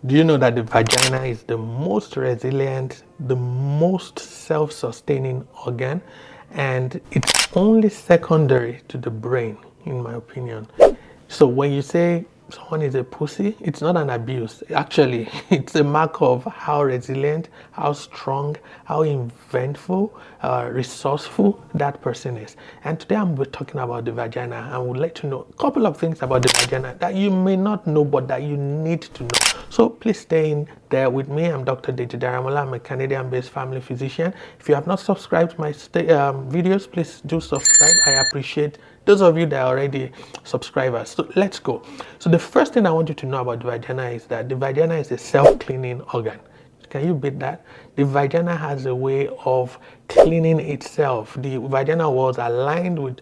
Do you know that the vagina is the most resilient, the most self-sustaining organ, and it's only secondary to the brain, in my opinion. So when you say someone is a pussy, it's not an abuse. Actually, it's a mark of how resilient, how strong, how inventful, resourceful that person is. And today I'm talking about the vagina, and would like to know a couple of things about the vagina that you may not know, but that you need to know. So please stay in there with me. I'm Dr. Deji Daramola. I'm a Canadian-based family physician. If you have not subscribed to my videos, please do subscribe. I appreciate those of you that are already subscribers. So let's go. So the first thing I want you to know about the vagina is that the vagina is a self-cleaning organ. Can you beat that? The vagina has a way of cleaning itself. The vaginal walls are lined with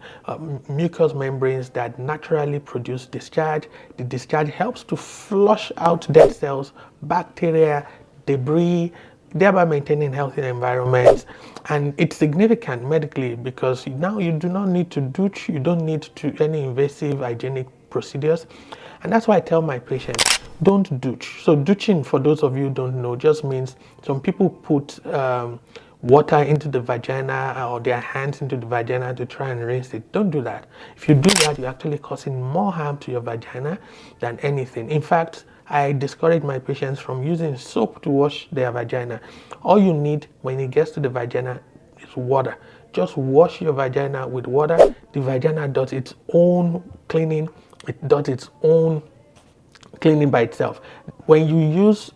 mucous membranes that naturally produce discharge. The discharge helps to flush out dead cells, bacteria, debris, thereby maintaining healthy environments. And it's significant medically because now you do not need to douche, you don't need to any invasive hygienic procedures. And that's why I tell my patients, don't douche. So douching, for those of you who don't know, just means some people put water into the vagina or their hands into the vagina to try and rinse it. Don't do that. If you do that, you're actually causing more harm to your vagina than anything. In fact, I discourage my patients from using soap to wash their vagina. All you need when it gets to the vagina is water. Just wash your vagina with water. The vagina does its own cleaning. It does its own cleaning by itself. When you use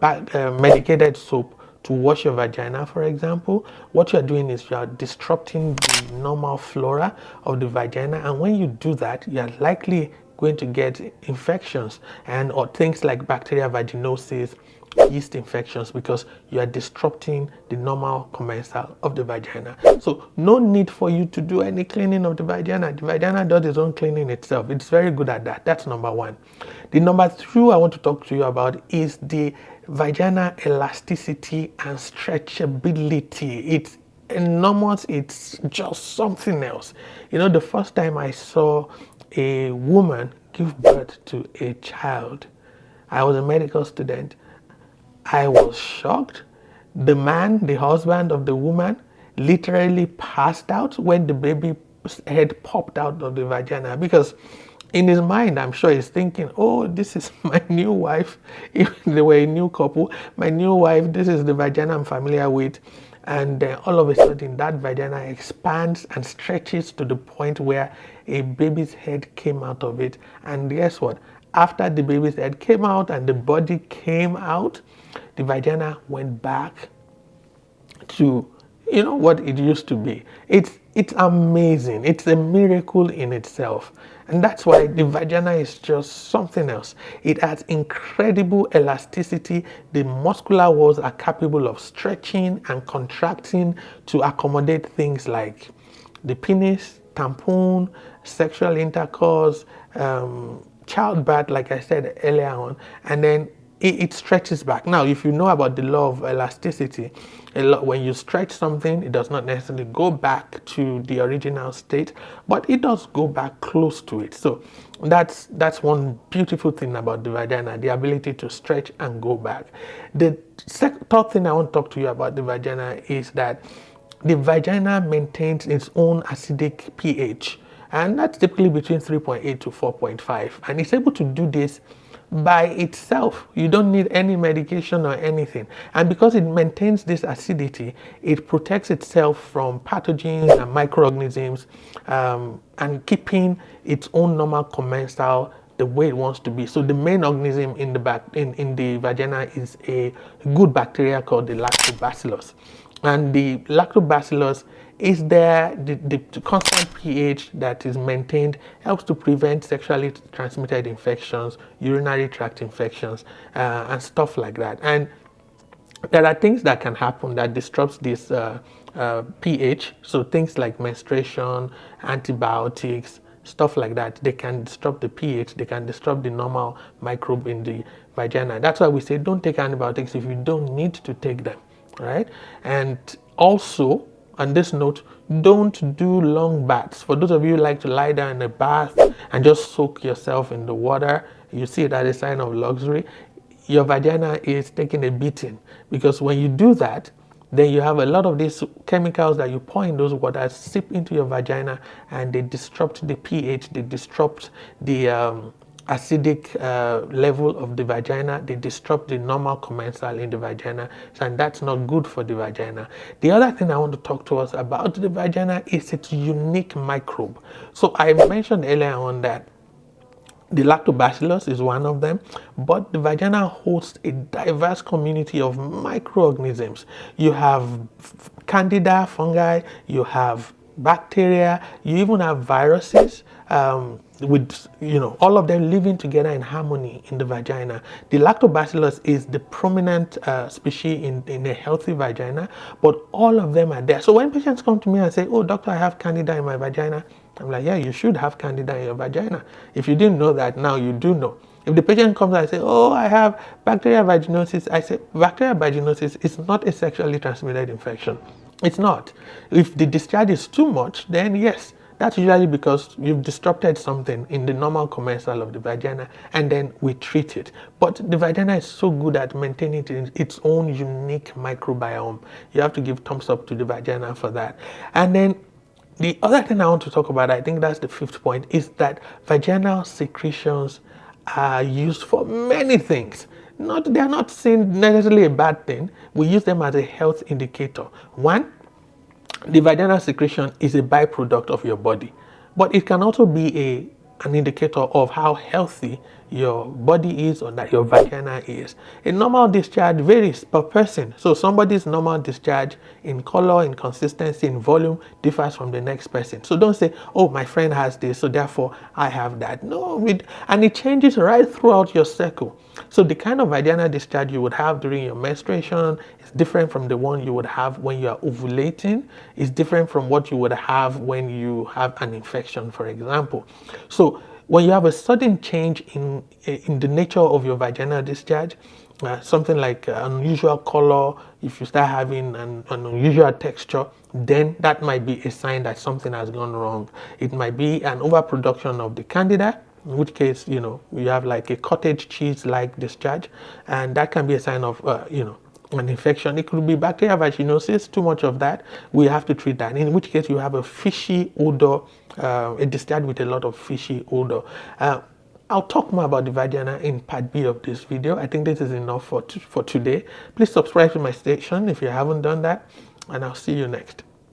medicated soap to wash your vagina, for example, what you're doing is you're disrupting the normal flora of the vagina. And when you do that, you're likely going to get infections or things like bacterial vaginosis, yeast infections, because you are disrupting the normal commensal of the vagina. So no need for you to do any cleaning of the vagina. The vagina does its own cleaning itself. It's very good at that. That's number one. The number two I want to talk to you about is the vaginal elasticity and stretchability. It's enormous. It's just something else. You know, the first time I saw a woman give birth to a child, I was a medical student. I was shocked. The man, the husband of the woman, literally passed out when the baby's head popped out of the vagina, because in his mind, I'm sure he's thinking, oh, this is my new wife. If they were a new couple, my new wife, this is the vagina I'm familiar with. And then all of a sudden, that vagina expands and stretches to the point where a baby's head came out of it. And guess what? After the baby's head came out and the body came out, the vagina went back to what it used to be. It's amazing. It's a miracle in itself. And that's why the vagina is just something else. It has incredible elasticity. The muscular walls are capable of stretching and contracting to accommodate things like the penis, tampon, sexual intercourse, childbirth, like I said earlier on, and then it stretches back. Now, if you know about the law of elasticity, when you stretch something, it does not necessarily go back to the original state, but it does go back close to it. So that's one beautiful thing about the vagina, the ability to stretch and go back. The third thing I want to talk to you about the vagina is that the vagina maintains its own acidic pH, and that's typically between 3.8 to 4.5, and it's able to do this by itself. You don't need any medication or anything. And because it maintains this acidity, it protects itself from pathogens and microorganisms, and keeping its own normal commensal the way it wants to be. So the main organism in the vagina is a good bacteria called the lactobacillus. And the lactobacillus is there, the constant pH that is maintained helps to prevent sexually transmitted infections, urinary tract infections, and stuff like that. And there are things that can happen that disrupts this pH. So things like menstruation, antibiotics, stuff like that, they can disrupt the pH, they can disrupt the normal microbe in the vagina. That's why we say don't take antibiotics if you don't need to take them, right? And also, on this note, don't do long baths. For those of you who like to lie down in a bath and just soak yourself in the water, you see that as a sign of luxury. your vagina is taking a beating, because when you do that, then you have a lot of these chemicals that you pour in those waters seep into your vagina, and they disrupt the pH, they disrupt the acidic level of the vagina, they disrupt the normal commensal in the vagina, and that's not good for the vagina. The other thing I want to talk to us about the vagina is its unique microbe. So I mentioned earlier on that the lactobacillus is one of them, but the vagina hosts a diverse community of microorganisms. You have candida, fungi, you have bacteria, you even have viruses, with all of them living together in harmony in the vagina. The lactobacillus is the prominent species in a healthy vagina, but all of them are there. So when patients come to me and say, "Oh, doctor, I have candida in my vagina," I'm like, yeah, you should have candida in your vagina. If you didn't know that, now you do know. If the patient comes and says, "Oh, I have bacterial vaginosis," I say, bacterial vaginosis is not a sexually transmitted infection. It's not. If the discharge is too much, then yes, that's usually because you've disrupted something in the normal commensal of the vagina, and then we treat it. But the vagina is so good at maintaining its own unique microbiome. You have to give thumbs up to the vagina for that. And then the other thing I want to talk about, I think that's the fifth point, is that vaginal secretions are used for many things. They are not seen necessarily a bad thing. We use them as a health indicator. One, the vaginal secretion is a byproduct of your body, but it can also be an indicator of how healthy your body is, or that your vagina is. A normal discharge varies per person. So somebody's normal discharge in color, in consistency, in volume differs from the next person. So don't say, "Oh, my friend has this, so therefore I have that." No, and it changes right throughout your cycle. So the kind of vaginal discharge you would have during your menstruation is different from the one you would have when you are ovulating. It's different from what you would have when you have an infection, for example. So when you have a sudden change in the nature of your vaginal discharge, something like unusual color, if you start having an unusual texture, then that might be a sign that something has gone wrong. It might be an overproduction of the candida, in which case, you have like a cottage cheese-like discharge, and that can be a sign of, an infection. It could be bacterial vaginosis, too much of that. We have to treat that, in which case you have a fishy odor, a discharge with a lot of fishy odor. I'll talk more about the vagina in part B of this video. I think this is enough for today. Please subscribe to my station if you haven't done that, and I'll see you next.